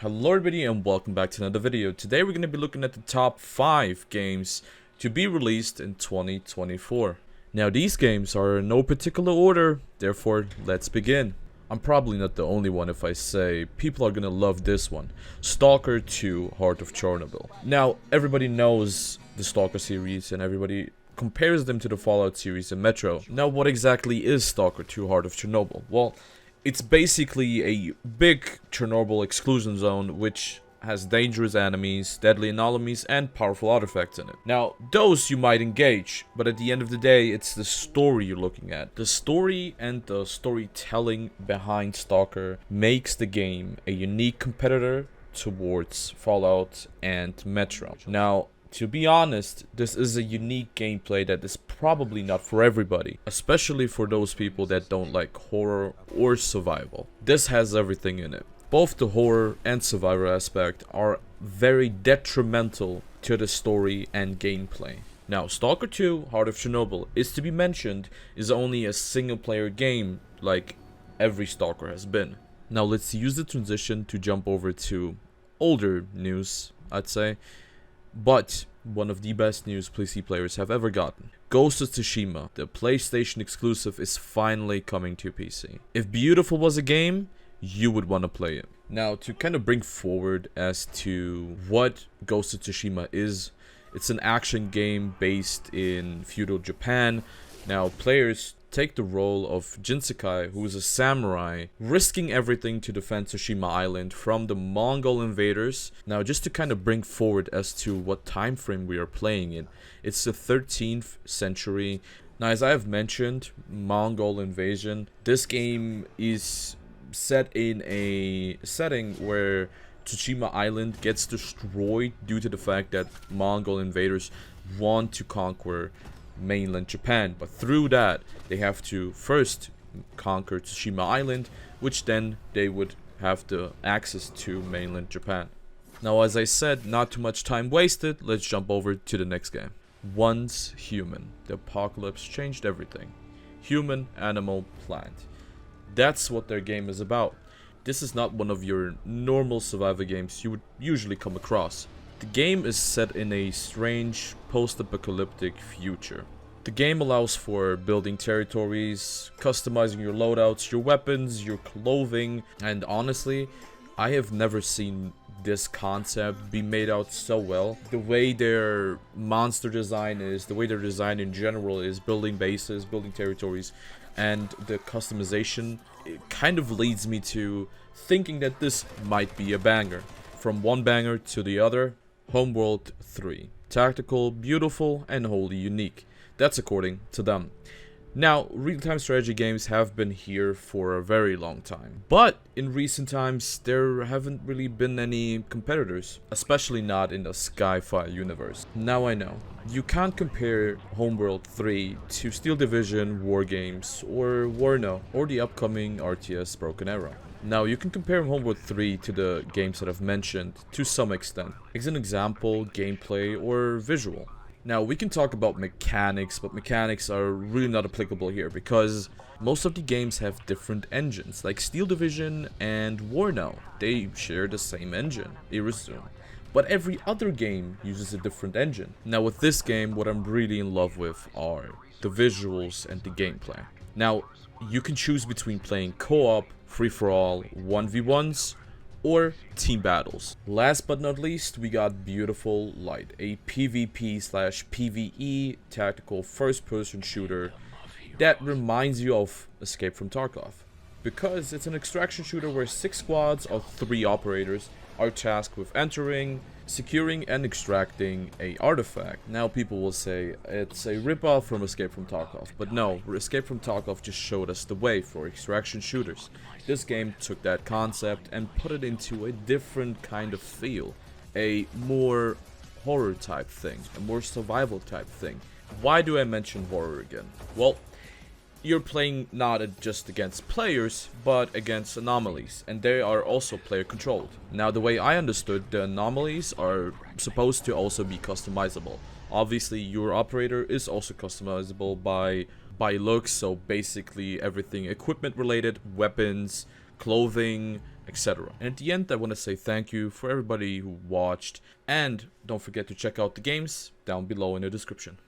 Hello everybody and welcome back to another video. Today we're going to be looking at the top 5 games to be released in 2024. Now these games are in no particular order, therefore let's begin. I'm probably not the only one if I say people are going to love this one. Stalker 2 Heart of Chernobyl. Now everybody knows the Stalker series and everybody compares them to the Fallout series and Metro. Now what exactly is Stalker 2 Heart of Chernobyl? Well, it's basically a big Chernobyl exclusion zone which has dangerous enemies, deadly anomalies, and powerful artifacts in it. Now, those you might engage, but at the end of the day, it's the story you're looking at. The story and the storytelling behind Stalker makes the game a unique competitor towards Fallout and Metro. Now, to be honest, this is a unique gameplay that is probably not for everybody, especially for those people that don't like horror or survival. This has everything in it. Both the horror and survival aspect are very detrimental to the story and gameplay. Now, Stalker 2 Heart of Chernobyl is to be mentioned is only a single player game like every Stalker has been. Now let's use the transition to jump over to older news, I'd say. But one of the best news PC players have ever gotten. Ghost of Tsushima, the PlayStation exclusive, is finally coming to PC. If Beautiful was a game, you would want to play it. Now, to kind of bring forward as to what Ghost of Tsushima is, it's an action game based in feudal Japan. Now, players take the role of Jinsekai, who is a samurai, risking everything to defend Tsushima Island from the Mongol invaders. Now, just to kind of bring forward as to what time frame we are playing in, it's the 13th century. Now, as I have mentioned, Mongol invasion, this game is set in a setting where Tsushima Island gets destroyed due to the fact that Mongol invaders want to conquer mainland Japan, but through that they have to first conquer Tsushima Island, which then they would have the access to mainland Japan. Now, as I said, not too much time wasted, let's jump over to the next game. Once Human. The apocalypse changed everything. Human, animal, plant. That's what their game is about. This is not one of your normal survivor games you would usually come across. The game is set in a strange post-apocalyptic future. The game allows for building territories, customizing your loadouts, your weapons, your clothing, and honestly, I have never seen this concept be made out so well. The way their monster design is, the way their design in general is, building bases, building territories, and the customization, it kind of leads me to thinking that this might be a banger. From one banger to the other, Homeworld 3. Tactical, beautiful, and wholly unique. That's according to them. Now, real-time strategy games have been here for a very long time. But in recent times, there haven't really been any competitors. Especially not in the sci-fi universe. Now I know, you can't compare Homeworld 3 to Steel Division, War Games, or Warno, or the upcoming RTS Broken Arrow. Now, you can compare Homeworld 3 to the games that I've mentioned to some extent. As an example, gameplay, or visual. Now, we can talk about mechanics, but mechanics are really not applicable here because most of the games have different engines, like Steel Division and Warno. They share the same engine, Irisu. But every other game uses a different engine. Now, with this game, what I'm really in love with are the visuals and the gameplay. Now, you can choose between playing co-op, free-for-all, 1v1s, or team battles. Last but not least, we got Beautiful Light, a PvP/PvE tactical first-person shooter that reminds you of Escape from Tarkov. Because it's an extraction shooter where 6 squads of 3 operators are tasked with entering, securing, and extracting a artifact. Now people will say it's a ripoff from Escape from Tarkov, but no, Escape from Tarkov just showed us the way for extraction shooters. This game took that concept and put it into a different kind of feel, a more horror type thing, a more survival type thing. Why do I mention horror again? Well, you're playing not just against players, but against anomalies, and they are also player controlled. Now, the way I understood, the anomalies are supposed to also be customizable. Obviously, your operator is also customizable by looks, so basically everything equipment related, weapons, clothing, etc. And at the end, I want to say thank you for everybody who watched, and don't forget to check out the games down below in the description.